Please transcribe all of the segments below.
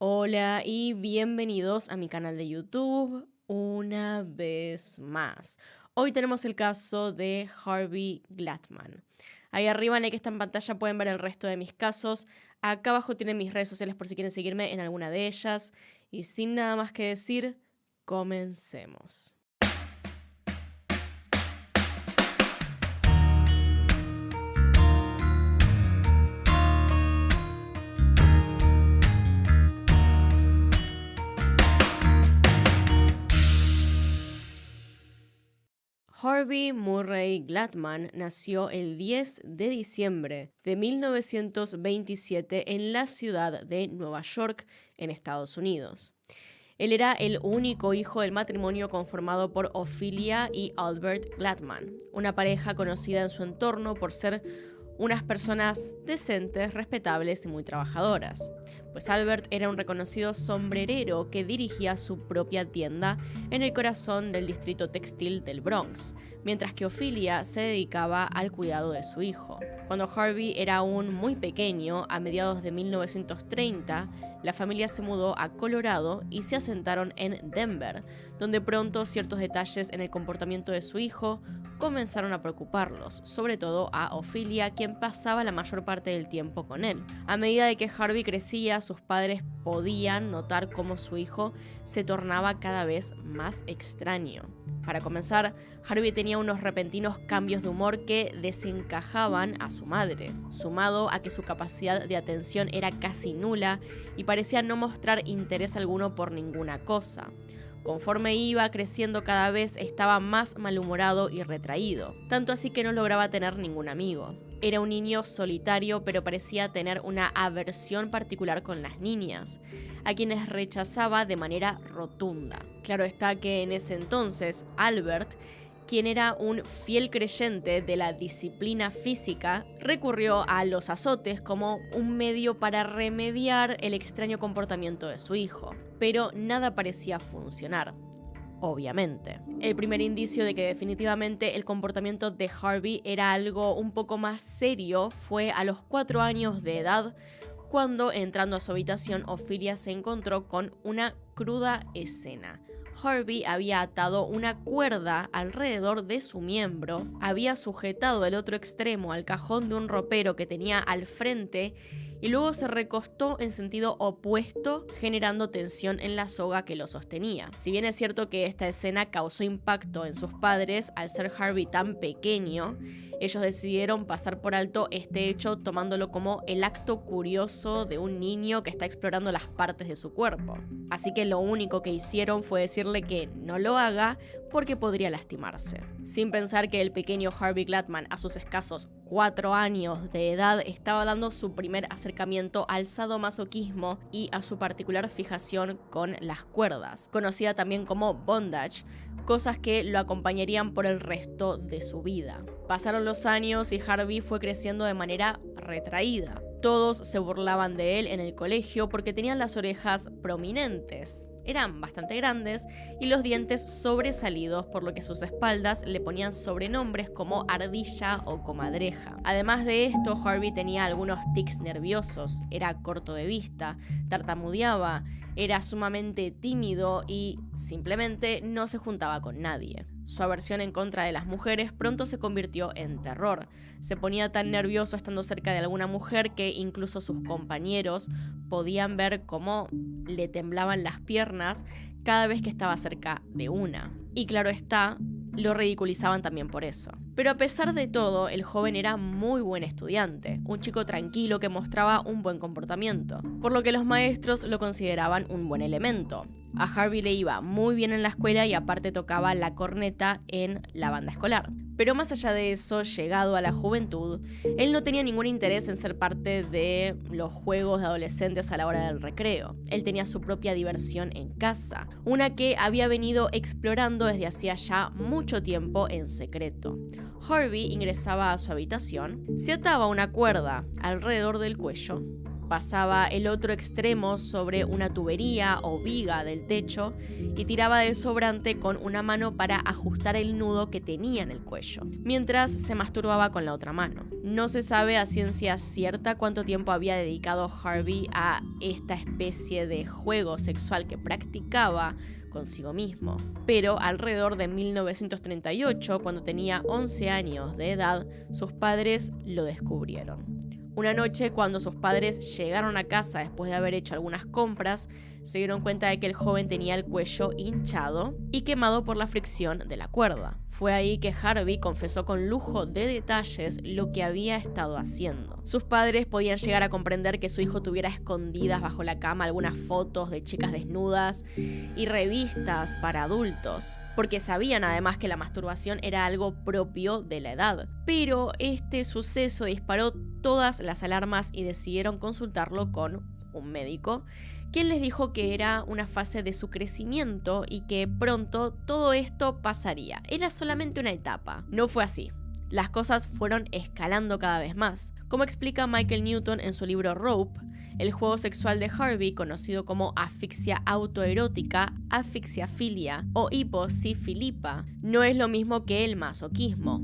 Hola y bienvenidos a mi canal de YouTube una vez más. Hoy tenemos el caso de Harvey Gladman. Ahí arriba en el que está en pantalla pueden ver el resto de mis casos. Acá abajo tienen mis redes sociales por si quieren seguirme en alguna de ellas. Y sin nada más que decir, comencemos. Harvey Murray Gladman nació el 10 de diciembre de 1927 en la ciudad de Nueva York, en Estados Unidos. Él era el único hijo del matrimonio conformado por Ophelia y Albert Gladman, una pareja conocida en su entorno por ser unas personas decentes, respetables y muy trabajadoras. Pues Albert era un reconocido sombrerero que dirigía su propia tienda en el corazón del distrito textil del Bronx, mientras que Ophelia se dedicaba al cuidado de su hijo. Cuando Harvey era aún muy pequeño, a mediados de 1930, la familia se mudó a Colorado y se asentaron en Denver, donde pronto ciertos detalles en el comportamiento de su hijo comenzaron a preocuparlos, sobre todo a Ophelia, quien pasaba la mayor parte del tiempo con él. A medida de que Harvey crecía, sus padres podían notar cómo su hijo se tornaba cada vez más extraño. Para comenzar, Harvey tenía unos repentinos cambios de humor que desencajaban a su madre, sumado a que su capacidad de atención era casi nula y parecía no mostrar interés alguno por ninguna cosa. Conforme iba creciendo cada vez estaba más malhumorado y retraído, tanto así que no lograba tener ningún amigo. Era un niño solitario, pero parecía tener una aversión particular con las niñas, a quienes rechazaba de manera rotunda. Claro está que en ese entonces, Albert, quien era un fiel creyente de la disciplina física, recurrió a los azotes como un medio para remediar el extraño comportamiento de su hijo. Pero nada parecía funcionar, obviamente. El primer indicio de que definitivamente el comportamiento de Harvey era algo un poco más serio fue a los 4 años de edad, cuando, entrando a su habitación, Ophelia se encontró con una cruda escena. Harvey había atado una cuerda alrededor de su miembro, había sujetado el otro extremo al cajón de un ropero que tenía al frente y luego se recostó en sentido opuesto, generando tensión en la soga que lo sostenía. Si bien es cierto que esta escena causó impacto en sus padres, al ser Harvey tan pequeño, ellos decidieron pasar por alto este hecho tomándolo como el acto curioso de un niño que está explorando las partes de su cuerpo. Así que lo único que hicieron fue decirle que no lo haga porque podría lastimarse. Sin pensar que el pequeño Harvey Gladman, a sus escasos 4 años de edad, estaba dando su primer acercamiento al sadomasoquismo y a su particular fijación con las cuerdas, conocida también como bondage, cosas que lo acompañarían por el resto de su vida. Pasaron los años y Harvey fue creciendo de manera retraída. Todos se burlaban de él en el colegio porque tenían las orejas prominentes. Eran bastante grandes y los dientes sobresalidos, por lo que sus espaldas le ponían sobrenombres como ardilla o comadreja. Además de esto, Harvey tenía algunos tics nerviosos, era corto de vista, tartamudeaba, era sumamente tímido y simplemente no se juntaba con nadie. Su aversión en contra de las mujeres pronto se convirtió en terror. Se ponía tan nervioso estando cerca de alguna mujer que incluso sus compañeros podían ver cómo le temblaban las piernas cada vez que estaba cerca de una. Y claro está, lo ridiculizaban también por eso. Pero a pesar de todo, el joven era muy buen estudiante, un chico tranquilo que mostraba un buen comportamiento, por lo que los maestros lo consideraban un buen elemento. A Harvey le iba muy bien en la escuela y aparte tocaba la corneta en la banda escolar. Pero más allá de eso, llegado a la juventud, él no tenía ningún interés en ser parte de los juegos de adolescentes a la hora del recreo. Él tenía su propia diversión en casa, una que había venido explorando desde hacía ya mucho tiempo en secreto. Harvey ingresaba a su habitación, se ataba una cuerda alrededor del cuello, pasaba el otro extremo sobre una tubería o viga del techo y tiraba de sobrante con una mano para ajustar el nudo que tenía en el cuello, mientras se masturbaba con la otra mano. No se sabe a ciencia cierta cuánto tiempo había dedicado Harvey a esta especie de juego sexual que practicaba consigo mismo, pero alrededor de 1938, cuando tenía 11 años de edad, sus padres lo descubrieron. Una noche, cuando sus padres llegaron a casa después de haber hecho algunas compras, se dieron cuenta de que el joven tenía el cuello hinchado y quemado por la fricción de la cuerda. Fue ahí que Harvey confesó con lujo de detalles lo que había estado haciendo. Sus padres podían llegar a comprender que su hijo tuviera escondidas bajo la cama algunas fotos de chicas desnudas y revistas para adultos, porque sabían además que la masturbación era algo propio de la edad. Pero este suceso disparó todas las alarmas y decidieron consultarlo con un médico, quien les dijo que era una fase de su crecimiento y que pronto todo esto pasaría. Era solamente una etapa. No fue así. Las cosas fueron escalando cada vez más. Como explica Michael Newton en su libro Rope, el juego sexual de Harvey, conocido como asfixia autoerótica, asfixiafilia o hiposifilipa, no es lo mismo que el masoquismo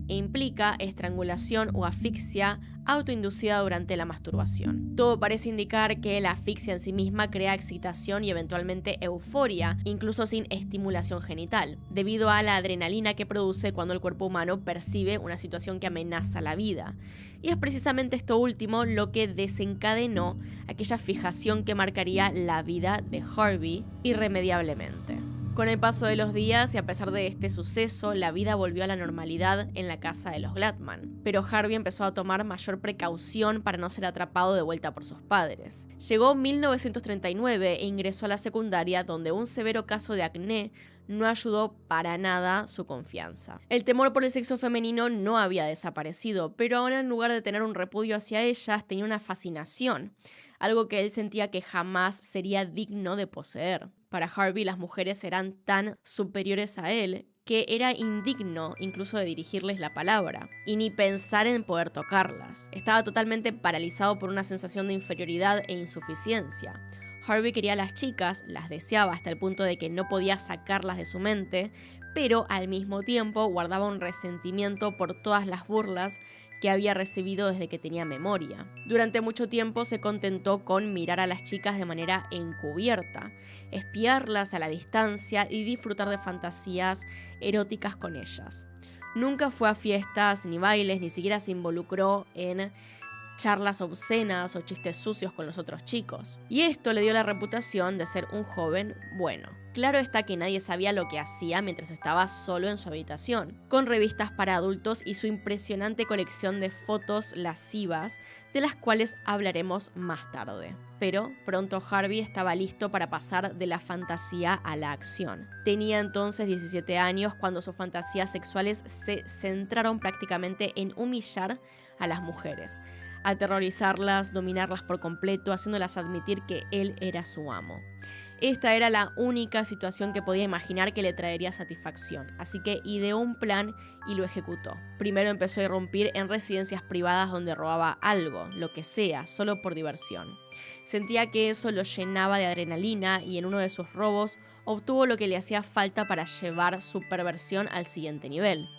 e implica estrangulación o asfixia autoinducida durante la masturbación. Todo parece indicar que la asfixia en sí misma crea excitación y eventualmente euforia, incluso sin estimulación genital, debido a la adrenalina que produce cuando el cuerpo humano percibe una situación que amenaza la vida. Y es precisamente esto último lo que desencadenó aquella fijación que marcaría la vida de Harvey irremediablemente. Con el paso de los días y a pesar de este suceso, la vida volvió a la normalidad en la casa de los Gladman. Pero Harvey empezó a tomar mayor precaución para no ser atrapado de vuelta por sus padres. Llegó 1939 e ingresó a la secundaria, donde un severo caso de acné no ayudó para nada su confianza. El temor por el sexo femenino no había desaparecido, pero ahora en lugar de tener un repudio hacia ellas, tenía una fascinación, algo que él sentía que jamás sería digno de poseer. Para Harvey, las mujeres eran tan superiores a él que era indigno incluso de dirigirles la palabra, y ni pensar en poder tocarlas. Estaba totalmente paralizado por una sensación de inferioridad e insuficiencia. Harvey quería a las chicas, las deseaba hasta el punto de que no podía sacarlas de su mente, pero al mismo tiempo guardaba un resentimiento por todas las burlas que había recibido desde que tenía memoria. Durante mucho tiempo se contentó con mirar a las chicas de manera encubierta, espiarlas a la distancia y disfrutar de fantasías eróticas con ellas. Nunca fue a fiestas ni bailes, ni siquiera se involucró en charlas obscenas o chistes sucios con los otros chicos. Y esto le dio la reputación de ser un joven bueno. Claro está que nadie sabía lo que hacía mientras estaba solo en su habitación, con revistas para adultos y su impresionante colección de fotos lascivas, de las cuales hablaremos más tarde. Pero pronto Harvey estaba listo para pasar de la fantasía a la acción. Tenía entonces 17 años cuando sus fantasías sexuales se centraron prácticamente en humillar a las mujeres, aterrorizarlas, dominarlas por completo, haciéndolas admitir que él era su amo. Esta era la única situación que podía imaginar que le traería satisfacción, así que ideó un plan y lo ejecutó. Primero empezó a irrumpir en residencias privadas donde robaba algo, lo que sea, solo por diversión. Sentía que eso lo llenaba de adrenalina y en uno de sus robos obtuvo lo que le hacía falta para llevar su perversión al siguiente nivel: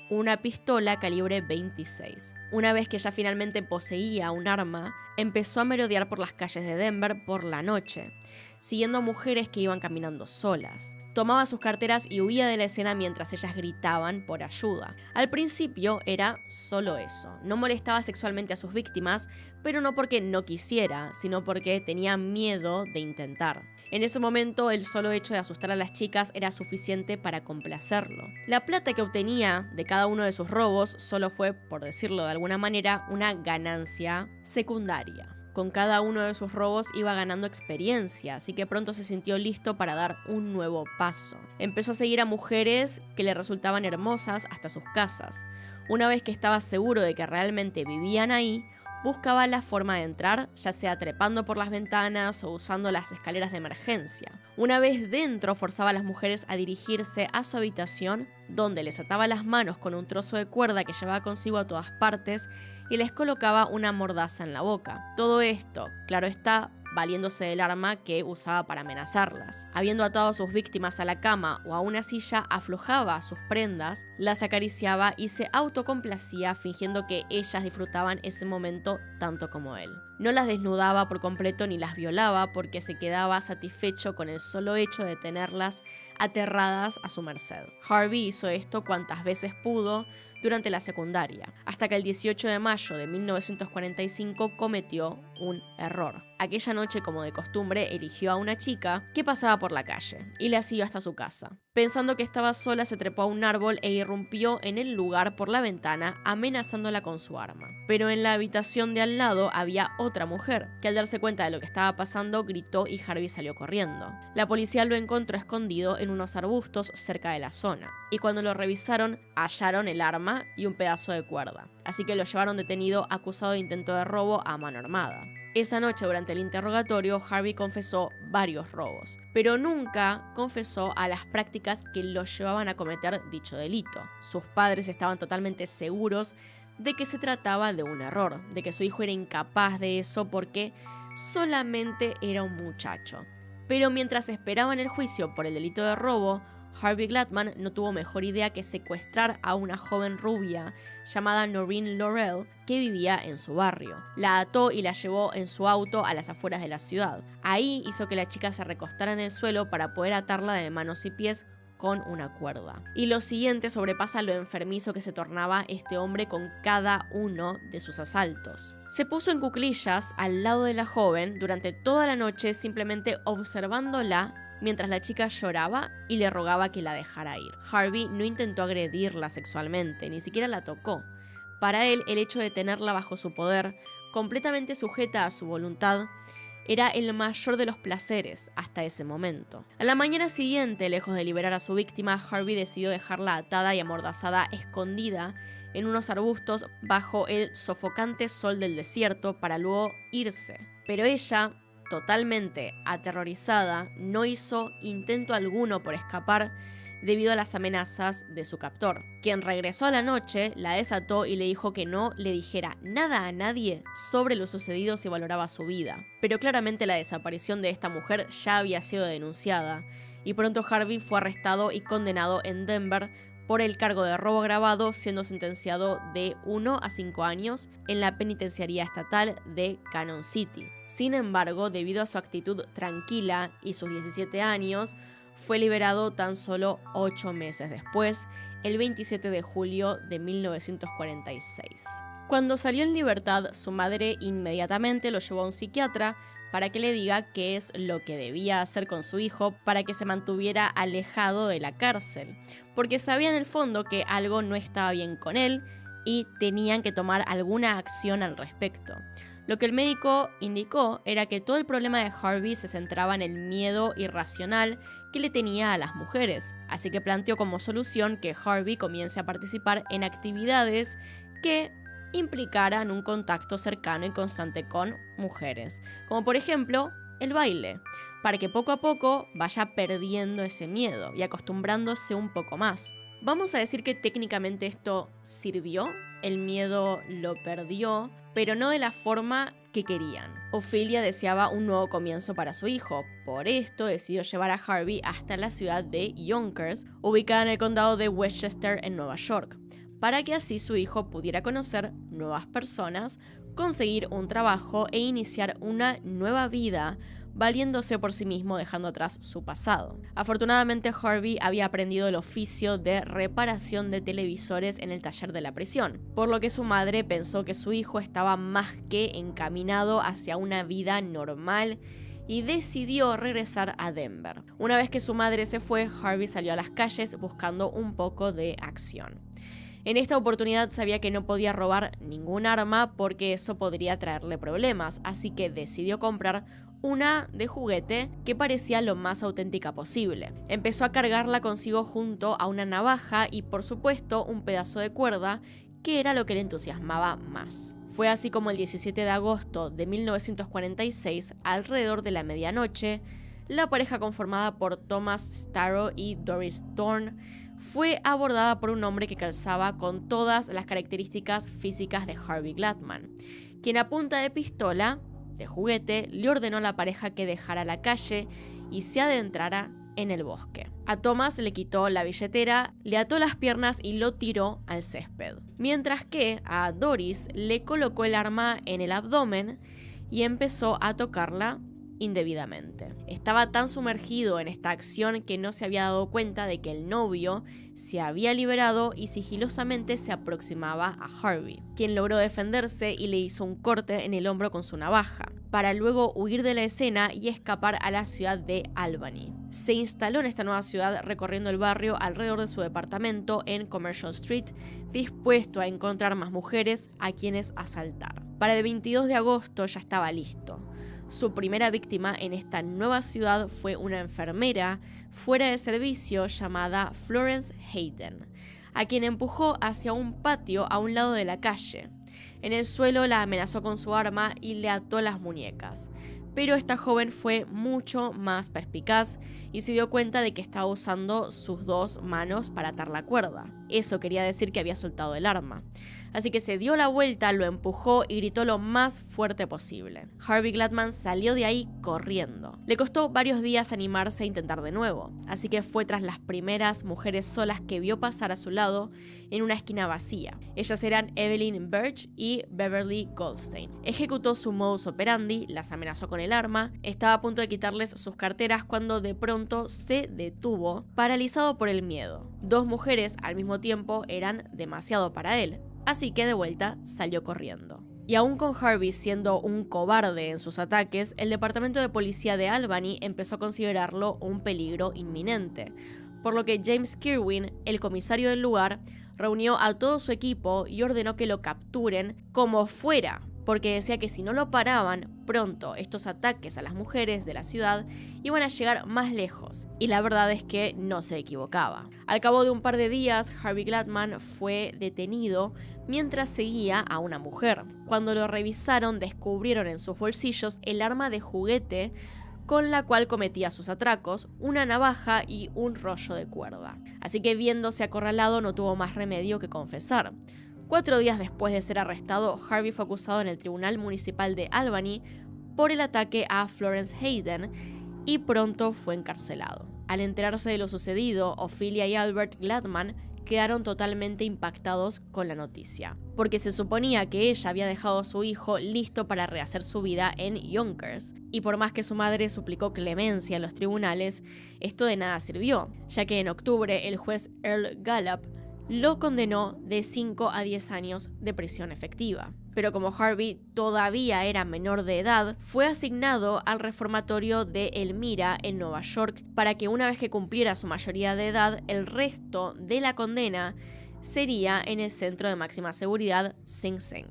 una pistola calibre 26. Una vez que ya finalmente poseía un arma, empezó a merodear por las calles de Denver por la noche, siguiendo a mujeres que iban caminando solas. Tomaba sus carteras y huía de la escena mientras ellas gritaban por ayuda. Al principio era solo eso. No molestaba sexualmente a sus víctimas, pero no porque no quisiera, sino porque tenía miedo de intentar. En ese momento, el solo hecho de asustar a las chicas era suficiente para complacerlo. La plata que obtenía de cada uno de sus robos solo fue, por decirlo de alguna manera, una ganancia secundaria. Con cada uno de sus robos iba ganando experiencia, así que pronto se sintió listo para dar un nuevo paso. Empezó a seguir a mujeres que le resultaban hermosas hasta sus casas. Una vez que estaba seguro de que realmente vivían ahí, buscaba la forma de entrar, ya sea trepando por las ventanas o usando las escaleras de emergencia. Una vez dentro, forzaba a las mujeres a dirigirse a su habitación, donde les ataba las manos con un trozo de cuerda que llevaba consigo a todas partes y les colocaba una mordaza en la boca. Todo esto, claro está, valiéndose del arma que usaba para amenazarlas. Habiendo atado a sus víctimas a la cama o a una silla, aflojaba sus prendas, las acariciaba y se autocomplacía fingiendo que ellas disfrutaban ese momento tanto como él. No las desnudaba por completo ni las violaba porque se quedaba satisfecho con el solo hecho de tenerlas aterradas a su merced. Harvey hizo esto cuantas veces pudo durante la secundaria, hasta que el 18 de mayo de 1945 cometió un error. Aquella noche, como de costumbre, eligió a una chica que pasaba por la calle y la siguió hasta su casa. Pensando que estaba sola, se trepó a un árbol e irrumpió en el lugar por la ventana, amenazándola con su arma. Pero en la habitación de al lado había otra mujer, que al darse cuenta de lo que estaba pasando, gritó y Harvey salió corriendo. La policía lo encontró escondido en unos arbustos cerca de la zona, y cuando lo revisaron, hallaron el arma y un pedazo de cuerda. Así que lo llevaron detenido acusado de intento de robo a mano armada. Esa noche, durante el interrogatorio, Harvey confesó varios robos, pero nunca confesó a las prácticas que lo llevaban a cometer dicho delito. Sus padres estaban totalmente seguros de que se trataba de un error, de que su hijo era incapaz de eso porque solamente era un muchacho. Pero mientras esperaban el juicio por el delito de robo, Harvey Gladman no tuvo mejor idea que secuestrar a una joven rubia llamada Noreen Laurel que vivía en su barrio. La ató y la llevó en su auto a las afueras de la ciudad. Ahí hizo que la chica se recostara en el suelo para poder atarla de manos y pies con una cuerda. Y lo siguiente sobrepasa lo enfermizo que se tornaba este hombre con cada uno de sus asaltos. Se puso en cuclillas al lado de la joven durante toda la noche, simplemente observándola mientras la chica lloraba y le rogaba que la dejara ir. Harvey no intentó agredirla sexualmente, ni siquiera la tocó. Para él, el hecho de tenerla bajo su poder, completamente sujeta a su voluntad, era el mayor de los placeres hasta ese momento. A la mañana siguiente, lejos de liberar a su víctima, Harvey decidió dejarla atada y amordazada, escondida en unos arbustos bajo el sofocante sol del desierto para luego irse. Pero ella, totalmente aterrorizada, no hizo intento alguno por escapar debido a las amenazas de su captor, quien regresó a la noche, la desató y le dijo que no le dijera nada a nadie sobre lo sucedido si valoraba su vida. Pero claramente la desaparición de esta mujer ya había sido denunciada, y pronto Harvey fue arrestado y condenado en Denver por el cargo de robo agravado, siendo sentenciado de 1 a 5 años en la penitenciaría estatal de Cannon City. Sin embargo, debido a su actitud tranquila y sus 17 años, fue liberado tan solo 8 meses después, el 27 de julio de 1946. Cuando salió en libertad, su madre inmediatamente lo llevó a un psiquiatra para que le diga qué es lo que debía hacer con su hijo para que se mantuviera alejado de la cárcel, porque sabía en el fondo que algo no estaba bien con él y tenían que tomar alguna acción al respecto. Lo que el médico indicó era que todo el problema de Harvey se centraba en el miedo irracional que le tenía a las mujeres, así que planteó como solución que Harvey comience a participar en actividades que implicaran un contacto cercano y constante con mujeres, como por ejemplo el baile, para que poco a poco vaya perdiendo ese miedo y acostumbrándose un poco más. Vamos a decir que técnicamente esto sirvió, el miedo lo perdió, pero no de la forma que querían. Ophelia deseaba un nuevo comienzo para su hijo, por esto decidió llevar a Harvey hasta la ciudad de Yonkers, ubicada en el condado de Westchester en Nueva York, para que así su hijo pudiera conocer nuevas personas, conseguir un trabajo e iniciar una nueva vida, valiéndose por sí mismo, dejando atrás su pasado. Afortunadamente, Harvey había aprendido el oficio de reparación de televisores en el taller de la prisión, por lo que su madre pensó que su hijo estaba más que encaminado hacia una vida normal y decidió regresar a Denver. Una vez que su madre se fue, Harvey salió a las calles buscando un poco de acción. En esta oportunidad sabía que no podía robar ningún arma porque eso podría traerle problemas, así que decidió comprar una de juguete que parecía lo más auténtica posible. Empezó a cargarla consigo junto a una navaja y, por supuesto, un pedazo de cuerda, que era lo que le entusiasmaba más. Fue así como el 17 de agosto de 1946, alrededor de la medianoche, la pareja conformada por Thomas Starrow y Doris Thorne fue abordada por un hombre que calzaba con todas las características físicas de Harvey Gladman, quien a punta de pistola, de juguete, le ordenó a la pareja que dejara la calle y se adentrara en el bosque. A Thomas le quitó la billetera, le ató las piernas y lo tiró al césped, mientras que a Doris le colocó el arma en el abdomen y empezó a tocarla indebidamente. Estaba tan sumergido en esta acción que no se había dado cuenta de que el novio se había liberado y sigilosamente se aproximaba a Harvey, quien logró defenderse y le hizo un corte en el hombro con su navaja, para luego huir de la escena y escapar a la ciudad de Albany. Se instaló en esta nueva ciudad recorriendo el barrio alrededor de su departamento en Commercial Street, dispuesto a encontrar más mujeres a quienes asaltar. Para el 22 de agosto ya estaba listo. Su primera víctima en esta nueva ciudad fue una enfermera fuera de servicio llamada Florence Hayden, a quien empujó hacia un patio a un lado de la calle. En el suelo la amenazó con su arma y le ató las muñecas. Pero esta joven fue mucho más perspicaz y se dio cuenta de que estaba usando sus dos manos para atar la cuerda. Eso quería decir que había soltado el arma. Así que se dio la vuelta, lo empujó y gritó lo más fuerte posible. Harvey Gladman salió de ahí corriendo. Le costó varios días animarse a intentar de nuevo, así que fue tras las primeras mujeres solas que vio pasar a su lado en una esquina vacía. Ellas eran Evelyn Birch y Beverly Goldstein. Ejecutó su modus operandi, las amenazó con el arma, estaba a punto de quitarles sus carteras cuando de pronto se detuvo, paralizado por el miedo. Dos mujeres al mismo tiempo eran demasiado para él. Así que de vuelta salió corriendo. Y aún con Harvey siendo un cobarde en sus ataques, el departamento de policía de Albany empezó a considerarlo un peligro inminente, por lo que James Kirwin, el comisario del lugar, reunió a todo su equipo y ordenó que lo capturen como fuera, porque decía que si no lo paraban, pronto estos ataques a las mujeres de la ciudad iban a llegar más lejos, y la verdad es que no se equivocaba. Al cabo de un par de días, Harvey Gladman fue detenido mientras seguía a una mujer. Cuando lo revisaron, descubrieron en sus bolsillos el arma de juguete con la cual cometía sus atracos, una navaja y un rollo de cuerda. Así que viéndose acorralado no tuvo más remedio que confesar. 4 días después de ser arrestado, Harvey fue acusado en el Tribunal Municipal de Albany por el ataque a Florence Hayden y pronto fue encarcelado. Al enterarse de lo sucedido, Ophelia y Albert Gladman quedaron totalmente impactados con la noticia, porque se suponía que ella había dejado a su hijo listo para rehacer su vida en Yonkers, y por más que su madre suplicó clemencia en los tribunales, esto de nada sirvió, ya que en octubre el juez Earl Gallup lo condenó de 5 a 10 años de prisión efectiva. Pero como Harvey todavía era menor de edad, fue asignado al reformatorio de Elmira en Nueva York para que una vez que cumpliera su mayoría de edad, el resto de la condena sería en el centro de máxima seguridad Sing Sing.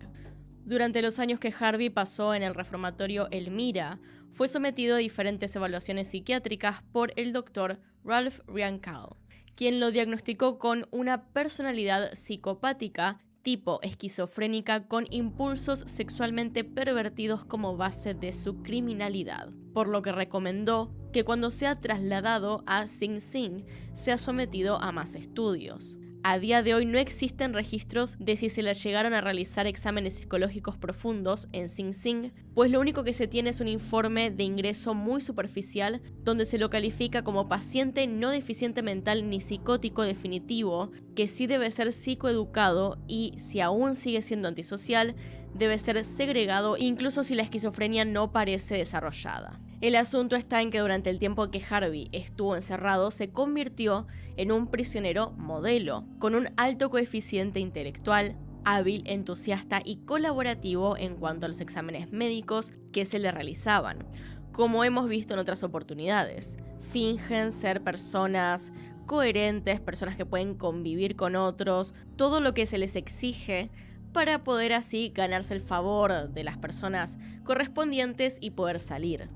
Durante los años que Harvey pasó en el reformatorio Elmira, fue sometido a diferentes evaluaciones psiquiátricas por el doctor Ralph Riancall, quien lo diagnosticó con una personalidad psicopática tipo esquizofrénica con impulsos sexualmente pervertidos como base de su criminalidad, por lo que recomendó que cuando sea trasladado a Sing Sing sea sometido a más estudios. A día de hoy no existen registros de si se le llegaron a realizar exámenes psicológicos profundos en Sing Sing, pues lo único que se tiene es un informe de ingreso muy superficial donde se lo califica como paciente no deficiente mental ni psicótico definitivo, que sí debe ser psicoeducado y, si aún sigue siendo antisocial, debe ser segregado incluso si la esquizofrenia no parece desarrollada. El asunto está en que durante el tiempo que Harvey estuvo encerrado se convirtió en un prisionero modelo, con un alto coeficiente intelectual, hábil, entusiasta y colaborativo en cuanto a los exámenes médicos que se le realizaban, como hemos visto en otras oportunidades. Fingen ser personas coherentes, personas que pueden convivir con otros, todo lo que se les exige para poder así ganarse el favor de las personas correspondientes y poder salir.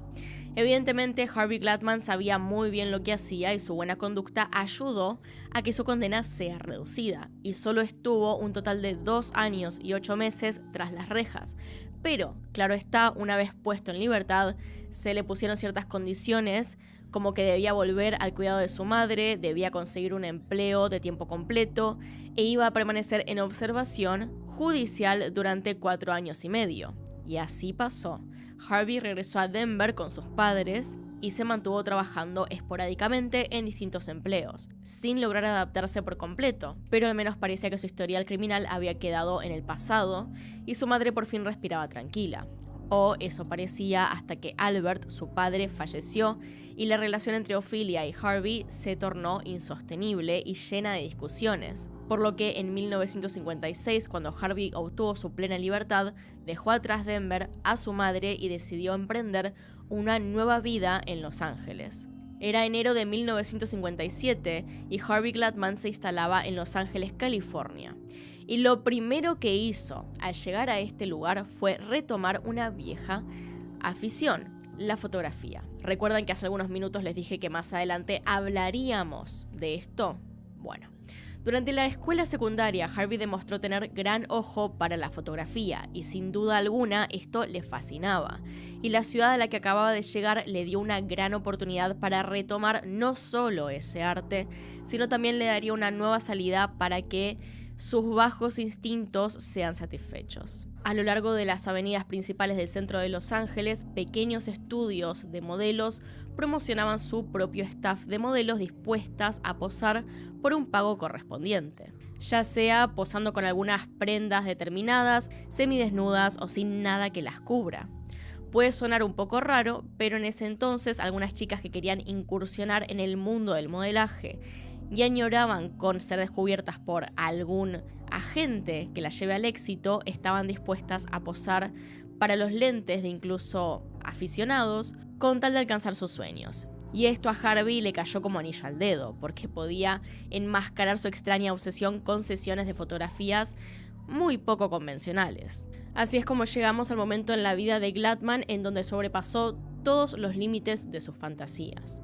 Evidentemente, Harvey Gladman sabía muy bien lo que hacía y su buena conducta ayudó a que su condena sea reducida, y solo estuvo un total de 2 años y 8 meses tras las rejas. Pero, claro está, una vez puesto en libertad, se le pusieron ciertas condiciones, como que debía volver al cuidado de su madre, debía conseguir un empleo de tiempo completo e iba a permanecer en observación judicial durante 4 años y medio. Y así pasó. Harvey regresó a Denver con sus padres y se mantuvo trabajando esporádicamente en distintos empleos, sin lograr adaptarse por completo, pero al menos parecía que su historial criminal había quedado en el pasado y su madre por fin respiraba tranquila. O eso parecía, hasta que Albert, su padre, falleció y la relación entre Ophelia y Harvey se tornó insostenible y llena de discusiones. Por lo que en 1956, cuando Harvey obtuvo su plena libertad, dejó atrás Denver, a su madre y decidió emprender una nueva vida en Los Ángeles. Era enero de 1957 y Harvey Gladman se instalaba en Los Ángeles, California. Y lo primero que hizo al llegar a este lugar fue retomar una vieja afición, la fotografía. ¿Recuerdan que hace algunos minutos les dije que más adelante hablaríamos de esto? Bueno. Durante la escuela secundaria, Harvey demostró tener gran ojo para la fotografía y sin duda alguna esto le fascinaba. Y la ciudad a la que acababa de llegar le dio una gran oportunidad para retomar no solo ese arte, sino también le daría una nueva salida para que sus bajos instintos sean satisfechos. A lo largo de las avenidas principales del centro de Los Ángeles, pequeños estudios de modelos promocionaban su propio staff de modelos dispuestas a posar por un pago correspondiente, ya sea posando con algunas prendas determinadas, semidesnudas o sin nada que las cubra. Puede sonar un poco raro, pero en ese entonces algunas chicas que querían incursionar en el mundo del modelaje y añoraban con ser descubiertas por algún agente que las lleve al éxito, estaban dispuestas a posar para los lentes de incluso aficionados con tal de alcanzar sus sueños. Y esto a Harvey le cayó como anillo al dedo, porque podía enmascarar su extraña obsesión con sesiones de fotografías muy poco convencionales. Así es como llegamos al momento en la vida de Gladman en donde sobrepasó todos los límites de sus fantasías.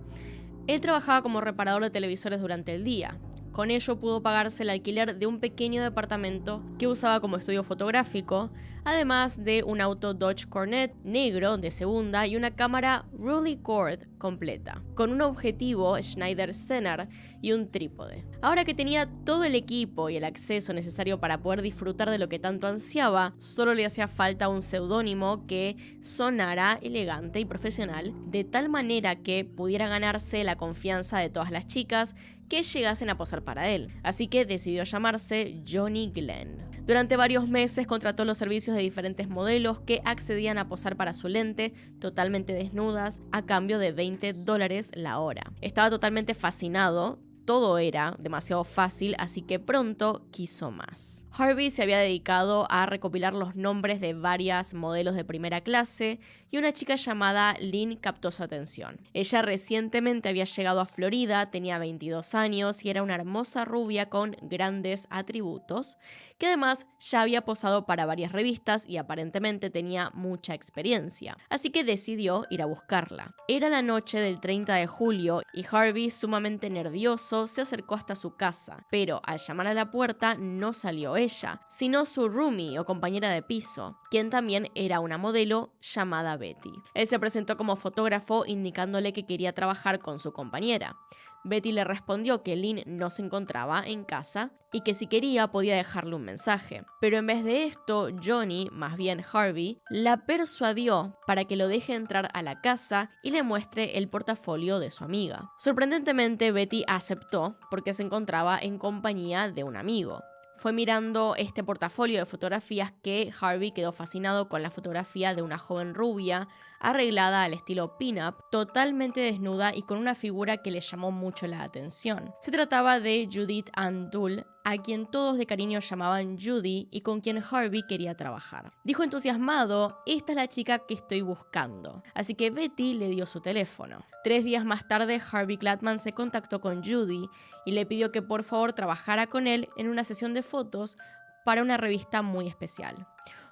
Él trabajaba como reparador de televisores durante el día. Con ello pudo pagarse el alquiler de un pequeño departamento que usaba como estudio fotográfico, además de un auto Dodge Cornet negro de segunda y una cámara Rolleicord completa, con un objetivo Schneider Zener y un trípode. Ahora que tenía todo el equipo y el acceso necesario para poder disfrutar de lo que tanto ansiaba, solo le hacía falta un seudónimo que sonara elegante y profesional, de tal manera que pudiera ganarse la confianza de todas las chicas que llegasen a posar para él. Así que decidió llamarse Johnny Glenn. Durante varios meses contrató los servicios de diferentes modelos que accedían a posar para su lente totalmente desnudas a cambio de $20 la hora. Estaba totalmente fascinado. Todo era demasiado fácil, así que pronto quiso más. Harvey se había dedicado a recopilar los nombres de varias modelos de primera clase y una chica llamada Lynn captó su atención. Ella recientemente había llegado a Florida, tenía 22 años y era una hermosa rubia con grandes atributos, que además ya había posado para varias revistas y aparentemente tenía mucha experiencia. Así que decidió ir a buscarla. Era la noche del 30 de julio y Harvey, sumamente nervioso, se acercó hasta su casa, pero al llamar a la puerta no salió ella, sino su roomie o compañera de piso, quien también era una modelo llamada Betty. Él se presentó como fotógrafo indicándole que quería trabajar con su compañera. Betty le respondió que Lynn no se encontraba en casa y que si quería podía dejarle un mensaje. Pero en vez de esto, Johnny, más bien Harvey, la persuadió para que lo deje entrar a la casa y le muestre el portafolio de su amiga. Sorprendentemente, Betty aceptó porque se encontraba en compañía de un amigo. Fue mirando este portafolio de fotografías que Harvey quedó fascinado con la fotografía de una joven rubia, arreglada al estilo pin-up, totalmente desnuda y con una figura que le llamó mucho la atención. Se trataba de Judith Ann Dull, a quien todos de cariño llamaban Judy y con quien Harvey quería trabajar. Dijo entusiasmado: "Esta es la chica que estoy buscando". Así que Betty le dio su teléfono. 3 días más tarde, Harvey Gladman se contactó con Judy y le pidió que por favor trabajara con él en una sesión de fotos para una revista muy especial.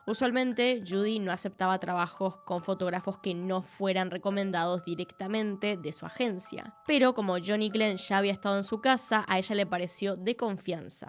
Usualmente, Judy no aceptaba trabajos con fotógrafos que no fueran recomendados directamente de su agencia. Pero como Johnny Glenn ya había estado en su casa, a ella le pareció de confianza.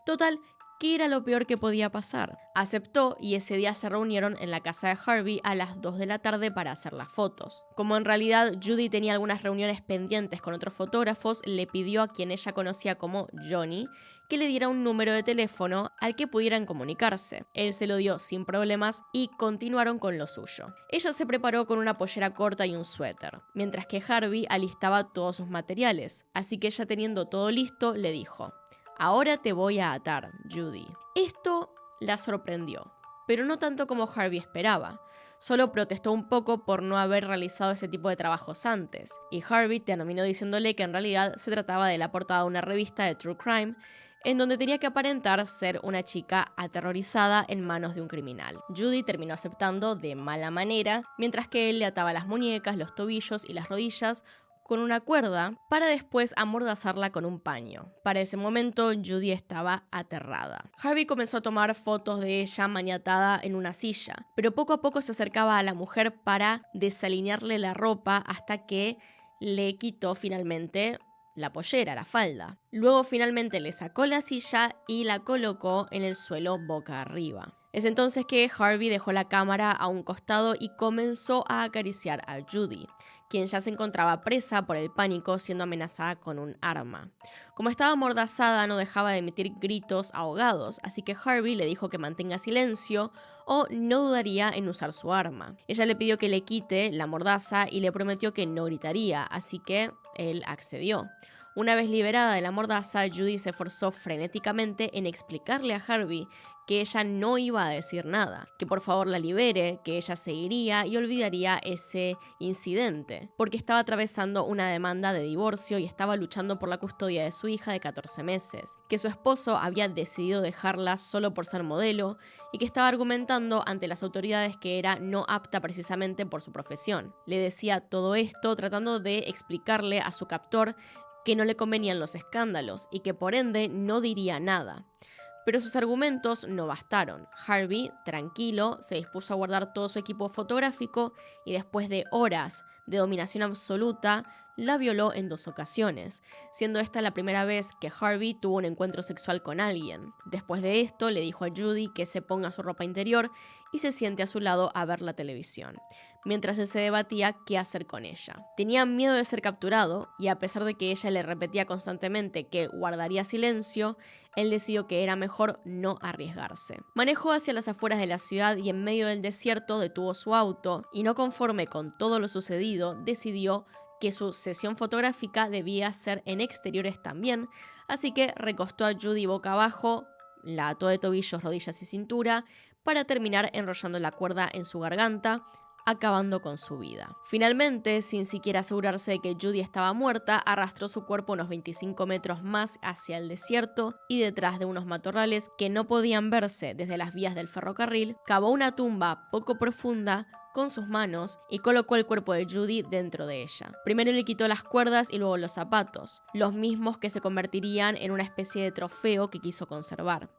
Total, ¿qué era lo peor que podía pasar? Aceptó y ese día se reunieron en la casa de Harvey a las 2 de la tarde para hacer las fotos. Como en realidad Judy tenía algunas reuniones pendientes con otros fotógrafos, le pidió a quien ella conocía como Johnny que le diera un número de teléfono al que pudieran comunicarse. Él se lo dio sin problemas y continuaron con lo suyo. Ella se preparó con una pollera corta y un suéter, mientras que Harvey alistaba todos sus materiales. Así que ella teniendo todo listo, le dijo: "Ahora te voy a atar, Judy". Esto la sorprendió, pero no tanto como Harvey esperaba. Solo protestó un poco por no haber realizado ese tipo de trabajos antes, y Harvey terminó diciéndole que en realidad se trataba de la portada de una revista de True Crime, en donde tenía que aparentar ser una chica aterrorizada en manos de un criminal. Judy terminó aceptando de mala manera, mientras que él le ataba las muñecas, los tobillos y las rodillas con una cuerda para después amordazarla con un paño. Para ese momento, Judy estaba aterrada. Harvey comenzó a tomar fotos de ella maniatada en una silla, pero poco a poco se acercaba a la mujer para desalinearle la ropa hasta que le quitó finalmente la pollera, la falda. Luego finalmente le sacó la silla y la colocó en el suelo boca arriba. Es entonces que Harvey dejó la cámara a un costado y comenzó a acariciar a Judy, quien ya se encontraba presa por el pánico, siendo amenazada con un arma. Como estaba amordazada, no dejaba de emitir gritos ahogados, así que Harvey le dijo que mantenga silencio o no dudaría en usar su arma. Ella le pidió que le quite la mordaza y le prometió que no gritaría, así que él accedió. Una vez liberada de la mordaza, Judy se esforzó frenéticamente en explicarle a Harvey que ella no iba a decir nada, que por favor la libere, que ella se iría y olvidaría ese incidente, porque estaba atravesando una demanda de divorcio y estaba luchando por la custodia de su hija de 14 meses, que su esposo había decidido dejarla solo por ser modelo y que estaba argumentando ante las autoridades que era no apta precisamente por su profesión. Le decía todo esto tratando de explicarle a su captor que no le convenían los escándalos y que por ende no diría nada. Pero sus argumentos no bastaron. Harvey, tranquilo, se dispuso a guardar todo su equipo fotográfico y después de horas de dominación absoluta, la violó en 2 ocasiones, siendo esta la primera vez que Harvey tuvo un encuentro sexual con alguien. Después de esto, le dijo a Judy que se ponga su ropa interior y se siente a su lado a ver la televisión, mientras él se debatía qué hacer con ella. Tenía miedo de ser capturado y a pesar de que ella le repetía constantemente que guardaría silencio, él decidió que era mejor no arriesgarse. Manejó hacia las afueras de la ciudad y en medio del desierto detuvo su auto y no conforme con todo lo sucedido, decidió que su sesión fotográfica debía ser en exteriores también, así que recostó a Judy boca abajo, la ató de tobillos, rodillas y cintura para terminar enrollando la cuerda en su garganta, acabando con su vida. Finalmente, sin siquiera asegurarse de que Judy estaba muerta, arrastró su cuerpo unos 25 metros más hacia el desierto y detrás de unos matorrales que no podían verse desde las vías del ferrocarril, cavó una tumba poco profunda con sus manos y colocó el cuerpo de Judy dentro de ella. Primero le quitó las cuerdas y luego los zapatos, los mismos que se convertirían en una especie de trofeo que quiso conservar,